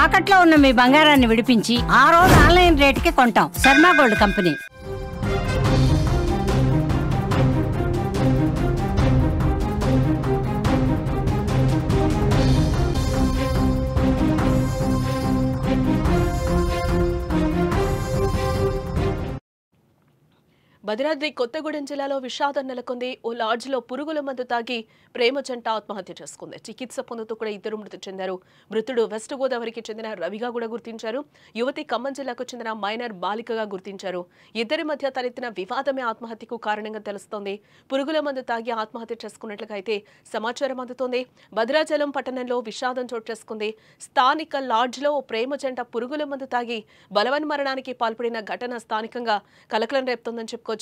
తాకట్లో ఉన్న మీ బంగారాన్ని విడిపించి ఆ రోజు ఆన్లైన్ రేటుకి కొంటాం. Sharma gold company. భద్రాద్రి కొత్తగూడెం జిల్లాలో విషాదం నెలకొంది. ఓ లాడ్జ్లో పురుగుల మందు తాగి ప్రేమ జంట ఆత్మహత్య చేసుకుంది. చికిత్స పొందుతూ కూడా ఇద్దరు మృతి చెందారు. మృతుడు వెస్ట్ గోదావరికి చెందిన రవిగా కూడా గుర్తించారు. యువతి ఖమ్మం జిల్లాకు చెందిన మైనర్ బాలికగా గుర్తించారు. ఇద్దరి మధ్య తలెత్తిన వివాదమే ఆత్మహత్యకు కారణంగా తెలుస్తోంది. పురుగుల మందు తాగి ఆత్మహత్య చేసుకున్నట్లుగా అయితే సమాచారం అందుతోంది. భద్రాచలం పట్టణంలో విషాదం చోటు చేసుకుంది. స్థానిక లాడ్జ్లో ఓ ప్రేమ జంట పురుగుల మందు తాగి బలవన్మరణానికి పాల్పడిన ఘటన స్థానికంగా కలకలం రేపుతోందని చెప్పుకోవచ్చు.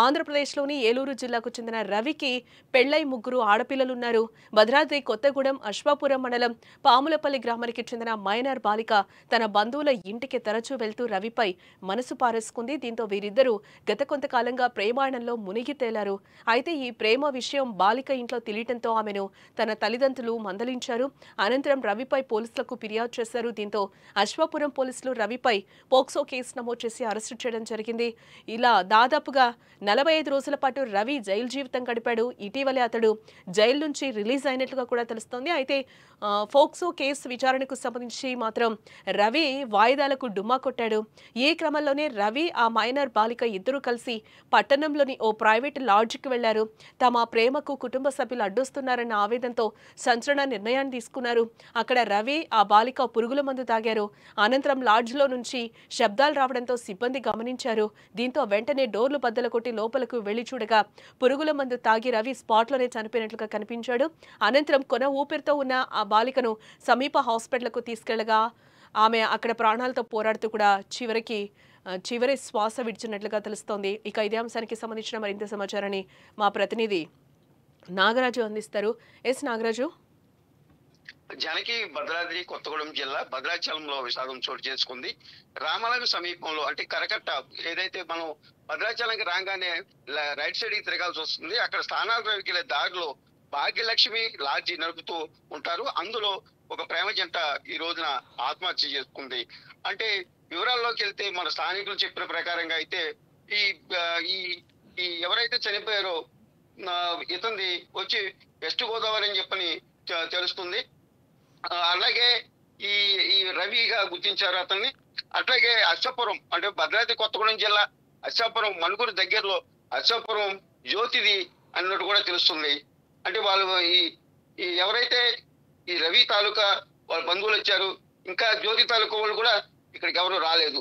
ఆంధ్రప్రదేశ్లోని ఏలూరు జిల్లాకు చెందిన రవికి పెళ్లై 3 ఆడపిల్లలున్నారు. భద్రాద్రి కొత్తగూడెం అశ్వాపురం మండలం పాములపల్లి గ్రామానికి చెందిన మైనర్ బాలిక తన బంధువుల ఇంటికి తరచూ వెళ్తూ రవిపై మనసు పారేసుకుంది. దీంతో వీరిద్దరూ గత కొంతకాలంగా ప్రేమాయణంలో మునిగి తేలారు. అయితే ఈ ప్రేమ విషయం బాలిక ఇంట్లో తెలియటంతో ఆమెను తన తల్లిదండ్రులు మందలించారు. అనంతరం రవిపై పోలీసులకు ఫిర్యాదు చేశారు. దీంతో అశ్వాపురం పోలీసులు రవిపై పోక్సో కేసు నమోదు చేసి అరెస్టు చేయడం జరిగింది. ఇలా దాదాపుగా 45 రోజుల పాటు రవి జైలు జీవితం గడిపాడు. ఇటీవలే అతడు జైలు నుంచి రిలీజ్ అయినట్లుగా కూడా తెలుస్తోంది. అయితే ఫోక్సో కేసు విచారణకు సంబంధించి మాత్రం రవి వాయిదాలకు డుమ్మా కొట్టాడు. ఈ క్రమంలోనే రవి ఆ మైనర్ బాలిక ఇద్దరూ కలిసి పట్టణంలోని ఓ ప్రైవేట్ లాడ్జికి వెళ్లారు. తమ ప్రేమకు కుటుంబ సభ్యులు అడ్డొస్తున్నారన్న ఆవేదనతో సంచలన నిర్ణయాన్ని తీసుకున్నారు. అక్కడ రవి ఆ బాలిక పురుగుల మందు తాగారు. అనంతరం లాడ్జ్లో నుంచి శబ్దాలు రావడంతో సిబ్బంది గమనించారు. దీంతో వెంటనే డోర్లు బద్దలు కొట్టి లోపలకు వెళ్లి చూడగా పురుగుల మందు తాగి రవి స్పాట్లోనే చనిపోయినట్లుగా కనిపించాడు. అనంతరం కొన ఊపిరితో ఉన్న ఆ బాలికను సమీప హాస్పిటల్కు తీసుకెళ్లగా ఆమె అక్కడ ప్రాణాలతో పోరాడుతూ కూడా చివరి శ్వాస విడిచినట్లుగా తెలుస్తోంది. ఇక ఇదే అంశానికి సంబంధించిన మరింత సమాచారాన్ని మా ప్రతినిధి నాగరాజు అందిస్తారు. ఎస్ నాగరాజు. జానకి, భద్రాద్రి కొత్తగూడెం జిల్లా భద్రాచలంలో విషాదం చోటు చేసుకుంది. రామనగర్ సమీపంలో అంటే కరకట్ట ఏదైతే మనం భద్రాచలంకి రాగానే రైట్ సైడ్ కి తిరగాల్సి వస్తుంది. అక్కడ స్థానాలకు వెళ్ళే దారిలో భాగ్యలక్ష్మి లాడ్జి నడుపుతూ ఉంటారు. అందులో ఒక ప్రేమ జంట ఈ రోజున ఆత్మహత్య చేసుకుంది. అంటే వివరాల్లోకి వెళ్తే మన స్థానికులు చెప్పిన ప్రకారంగా అయితే ఈ ఎవరైతే చనిపోయారో ఇతంది వచ్చి వెస్ట్ గోదావరి అని చెప్పని తెలుస్తుంది. అలాగే ఈ రవిగా గుర్తించారు అతన్ని. అట్లాగే అశ్వాపురం అంటే భద్రాద్రి కొత్తగూడెం జిల్లా అశ్వాపురం మణుగూరు దగ్గరలో అశ్వాపురం జ్యోతిది అన్నట్టు కూడా తెలుస్తుంది. అంటే వాళ్ళు ఈ ఎవరైతే ఈ రవి తాలూకా వాళ్ళ బంధువులు వచ్చారు, ఇంకా జ్యోతి తాలూకా వాళ్ళు కూడా ఇక్కడికి ఎవరు రాలేదు.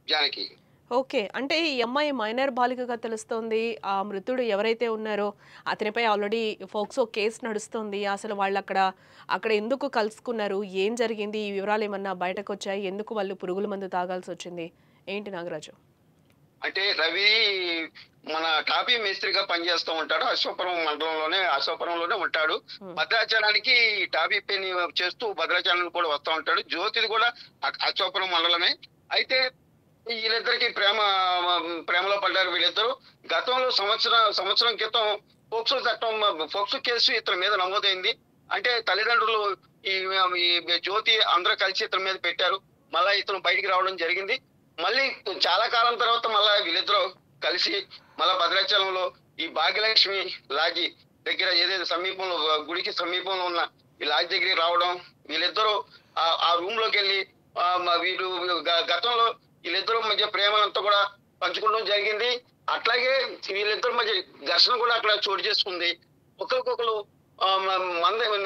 జానకి, ఓకే. అంటే ఈ అమ్మాయి మైనర్ బాలికగా తెలుస్తోంది. ఆ మృతుడు ఎవరైతే ఉన్నారో అతనిపై ఆల్రెడీ ఫోక్సో కేసు నడుస్తుంది. అసలు వాళ్ళు అక్కడ ఎందుకు కలుసుకున్నారు, ఏం జరిగింది, ఈ వివరాలు ఏమన్నా బయటకు వచ్చాయి? ఎందుకు వాళ్ళు పురుగుల మందు తాగాల్సి వచ్చింది ఏంటి నాగరాజు? అంటే రవి మన టాపీ మేస్త్రిగా పనిచేస్తూ ఉంటాడు. అశ్వాపురంలోనే ఉంటాడు. భద్రాచలానికి టాపీ పని చేస్తూ భద్రాచలం కూడా వస్తూ ఉంటాడు. జ్యోతిది కూడా అశ్వాపురం మండలమే. అయితే వీళ్ళిద్దరికి ప్రేమలో పడ్డారు వీళ్ళిద్దరు. గతంలో సంవత్సరం క్రితం పోక్సో కేసు ఇతని మీద నమోదైంది. అంటే తల్లిదండ్రులు ఈ జ్యోతి అందరూ కలిసి ఇతని మీద పెట్టారు. మళ్ళా ఇతను బయటికి రావడం జరిగింది. మళ్ళీ చాలా కాలం తర్వాత మళ్ళా వీళ్ళిద్దరూ కలిసి మళ్ళా భద్రాచలంలో ఈ భాగ్యలక్ష్మి లాడ్జి దగ్గర ఏదైతే సమీపంలో గుడికి సమీపంలో ఉన్న ఈ లాడ్జి దగ్గరికి రావడం, వీళ్ళిద్దరూ ఆ రూమ్ లోకి వెళ్ళి వీళ్ళు గతంలో వీళ్ళిద్దరూ మధ్య ప్రేమనంతా కూడా పంచుకోవడం జరిగింది. అట్లాగే వీళ్ళిద్దరి మధ్య ఘర్షణ కూడా అక్కడ చోటు చేసుకుంది. ఒకరికొకరు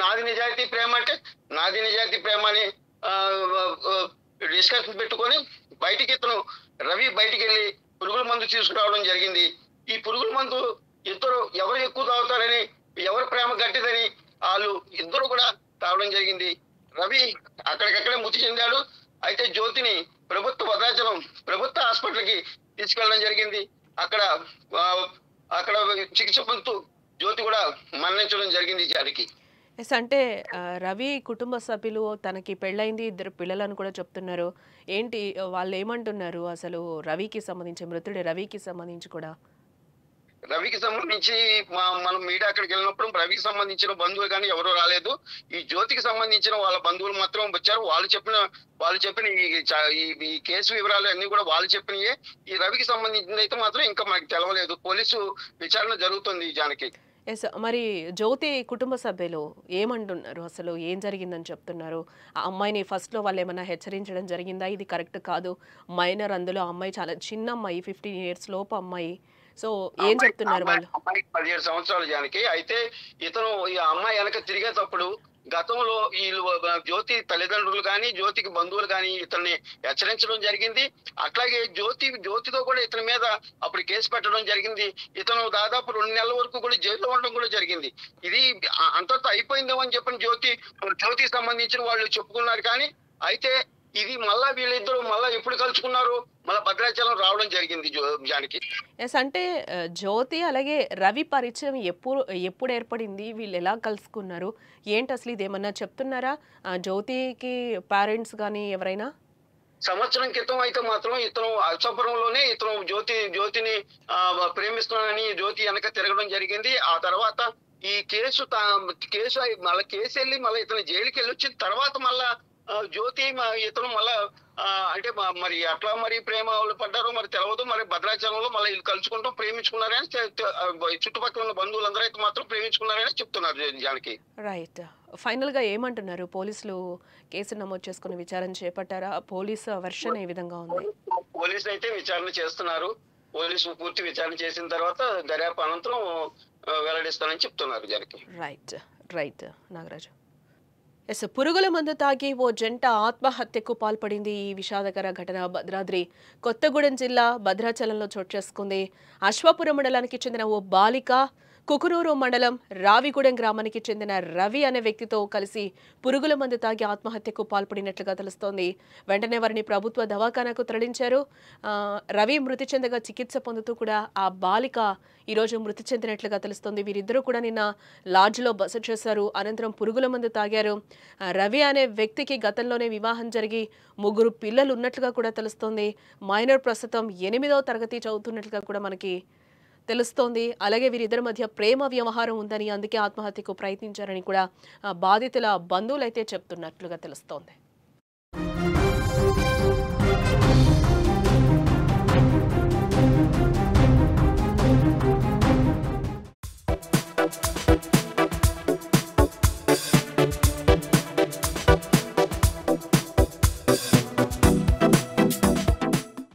నాది నిజాయితీ ప్రేమ అంటే నాది నిజాయితీ ప్రేమ అని డిస్కషన్ పెట్టుకొని బయటికి రవి బయటికి వెళ్ళి పురుగుల మందు తీసుకురావడం జరిగింది. ఈ పురుగుల మందు ఎవరు ఎక్కువ తాగుతారని, ఎవరు ప్రేమ గట్టిదని వాళ్ళు ఇద్దరు కూడా తాగడం జరిగింది. రవి అక్కడికక్కడే మృతి చెందాడు. అయితే జ్యోతిని భద్రాచలం ప్రభుత్వ హాస్పిటల్కి తీసుకెళ్ళడం జరిగింది. అక్కడ చికిత్స పొందుతూ జ్యోతి కూడా మరణించడం జరిగింది. జారికి ఎస్. అంటే రవి కుటుంబ సభ్యులు తనకి పెళ్ళైంది, 2 పిల్లలను కూడా చెప్తున్నారు. ఏంటి వాళ్ళు ఏమంటున్నారు అసలు మృతుడి రవికి సంబంధించి కూడా? రవికి సంబంధించి మనం మీడియా అక్కడికి వెళ్ళినప్పుడు రవికి సంబంధించిన బంధువులు కానీ ఎవరు రాలేదు. ఈ జ్యోతికి సంబంధించిన వాళ్ళ బంధువులు మాత్రం వచ్చారు. వాళ్ళు చెప్పిన ఈ కేసు వివరాలు అన్ని కూడా వాళ్ళు చెప్పినయే. ఈ రవికి సంబంధించింది అయితే మాత్రం ఇంకా మనకి తెలవలేదు. పోలీసు విచారణ జరుగుతుంది జానకి. ఎస్. మరి జ్యోతి కుటుంబ సభ్యులు ఏమంటున్నారు? అసలు ఏం జరిగిందని చెప్తున్నారు? ఆ అమ్మాయిని ఫస్ట్‌లో వాళ్ళు ఏమన్నా హెచ్చరించడం జరిగిందా? ఇది కరెక్ట్ కాదు, మైనర్, అందులో ఆ అమ్మాయి చాలా చిన్న అమ్మాయి, 15 ఇయర్స్ లోపు అమ్మాయి. సో ఏం చెప్తున్నారు వాళ్ళు? అమ్మాయికి 17 సంవత్సరాలు జానకి. అయితే ఇతను ఈ అమ్మాయి వెనక తిరిగేటప్పుడు గతంలో వీళ్ళు జ్యోతి తల్లిదండ్రులు కానీ జ్యోతికి బంధువులు కానీ ఇతన్ని హెచ్చరించడం జరిగింది. అట్లాగే జ్యోతితో కూడా ఇతని మీద అప్పుడు కేసు పెట్టడం జరిగింది. ఇతను దాదాపు 2 నెలల వరకు కూడా జైల్లో ఉండడం కూడా జరిగింది. ఇది అంతటితో అయిపోయిందేమో అని చెప్పని జ్యోతికి సంబంధించిన వాళ్ళు చెప్పుకున్నారు. కానీ అయితే ఇది మళ్ళా వీళ్ళిద్దరూ మళ్ళా ఎప్పుడు కలుసుకున్నారు, మళ్ళా భద్రాచలం రావడం జరిగింది జానకి. ఎస్. అంటే జ్యోతి అలాగే రవి పరిచయం ఎప్పుడు ఏర్పడింది? వీళ్ళు ఎలా కలుసుకున్నారు? ఏంటి అసలు ఇదేమన్నా చెప్తున్నారా జ్యోతికి పేరెంట్స్ కానీ ఎవరైనా? సంవత్సరం క్రితం అయితే మాత్రం ఇతను అల్సాపురంలోనే ఇతను జ్యోతిని ప్రేమిస్తున్నానని జ్యోతి వెనక తిరగడం జరిగింది. ఆ తర్వాత ఈ కేసు మళ్ళీ కేసు వెళ్ళి మళ్ళీ ఇతను జైలుకి వెళ్ళి వచ్చిన తర్వాత మళ్ళా జ్యోతి ఇతను మళ్ళా అంటే మరి అట్లా మరి ప్రేమ పడ్డారో మరి తెలవదు. మరి భద్రాచలంలో మళ్ళీ వీళ్ళు కలుసుకుంటాం ప్రేమించుకున్నారని చుట్టుపక్కల ఉన్న బంధువులందరూ అయితే మాత్రం ప్రేమించుకున్నారని చెప్తున్నారు జానకి. రైట్. ఫైనల్ గా ఏమంటున్నారు? పోలీసులు కేసు నమోదు చేసుకుని విచారణ చేపట్టారా? పోలీసు వెర్షన్ ఏ విధంగా ఉంది? పోలీసులు అయితే విచారణ చేస్తున్నారు. పోలీసులు పూర్తి విచారణ చేసిన తర్వాత దర్యాప్తు అనంతరం వెల్లడిస్తానని చెప్తున్నారు జానకి. రైట్ నాగరాజు. ఎస్. పురుగుల మందు తాగి ఓ జంట ఆత్మహత్యకు పాల్పడింది. ఈ విషాదకర ఘటన భద్రాద్రి కొత్తగూడెం జిల్లా భద్రాచలంలో చోటు చేసుకుంది. అశ్వాపురం మండలానికి చెందిన ఓ బాలిక కుకునూరు మండలం రావిగూడెం గ్రామానికి చెందిన రవి అనే వ్యక్తితో కలిసి పురుగుల మందు తాగి ఆత్మహత్యకు పాల్పడినట్లుగా తెలుస్తోంది. వెంటనే వారిని ప్రభుత్వ దవాఖానాకు తరలించారు. రవి మృతి చెందగా చికిత్స పొందుతూ కూడా ఆ బాలిక ఈరోజు మృతి చెందినట్లుగా తెలుస్తోంది. వీరిద్దరూ కూడా నిన్న లాడ్జ్లో బస చేశారు. అనంతరం పురుగుల మందు తాగారు. రవి అనే వ్యక్తికి గతంలోనే వివాహం జరిగి 3 పిల్లలు ఉన్నట్లుగా కూడా తెలుస్తోంది. మైనర్ ప్రస్తుతం 8వ తరగతి చదువుతున్నట్లుగా కూడా మనకి తెలుస్తోంది. అలాగే వీరిద్దరి మధ్య ప్రేమ వ్యవహారం ఉందని, అందుకే ఆత్మహత్యకు ప్రయత్నించారని కూడా బాధితుల బంధువులైతే చెప్తున్నట్లుగా తెలుస్తోంది.